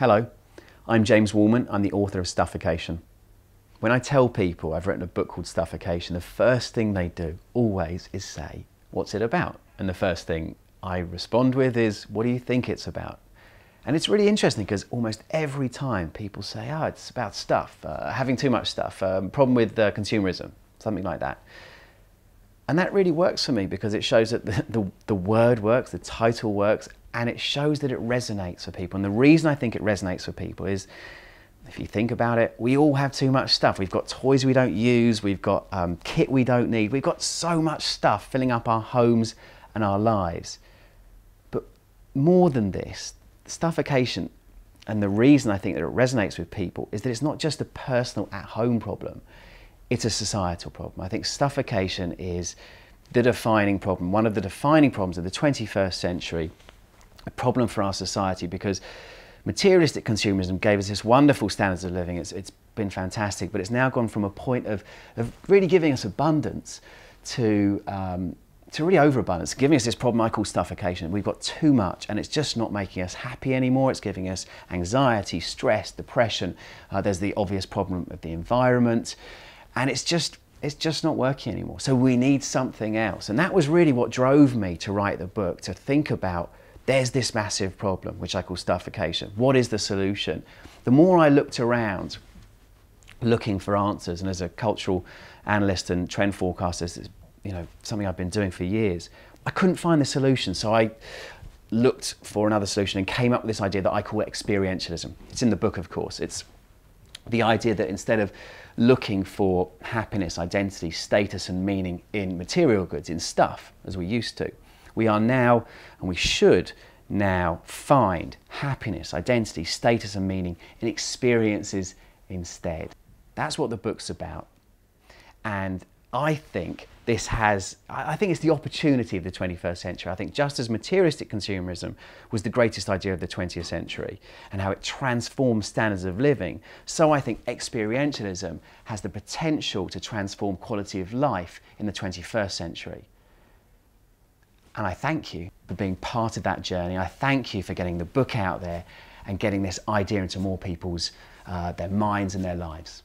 Hello, I'm James Wallman. I'm the author of Stuffocation. When I tell people I've written a book called Stuffocation, the first thing they do always is say, what's it about? And the first thing I respond with is, what do you think it's about? And it's really interesting because almost every time people say, oh, it's about stuff, having too much stuff, problem with consumerism, something like that. And that really works for me because it shows that the word works, the title works, and it shows that it resonates for people. And the reason I think it resonates for people is, if you think about it, we all have too much stuff. We've got toys we don't use, we've got kit we don't need, we've got so much stuff filling up our homes and our lives. But more than this, Stuffocation, and the reason I think that it resonates with people, is that it's not just a personal at-home problem, it's a societal problem. I think Stuffocation is the defining problem, one of the defining problems of the 21st century, a problem for our society, because materialistic consumerism gave us this wonderful standards of living. It's been fantastic, but it's now gone from a point of really giving us abundance to really overabundance, giving us this problem I call stuffocation. We've got too much and it's just not making us happy anymore. It's giving us anxiety, stress, depression. There's the obvious problem of the environment, and it's just not working anymore. So we need something else. And that was really what drove me to write the book, to think about, there's this massive problem, which I call stuffocation. What is the solution? The more I looked around looking for answers, and as a cultural analyst and trend forecaster, this is, something I've been doing for years, I couldn't find the solution. So I looked for another solution and came up with this idea that I call experientialism. It's in the book, of course. It's the idea that instead of looking for happiness, identity, status and meaning in material goods, in stuff, as we used to, we are now, and we should now, find happiness, identity, status and meaning in experiences instead. That's what the book's about. And I think it's the opportunity of the 21st century. I think just as materialistic consumerism was the greatest idea of the 20th century and how it transformed standards of living, so I think experientialism has the potential to transform quality of life in the 21st century. And I thank you for being part of that journey. I thank you for getting the book out there and getting this idea into more people's their minds and their lives.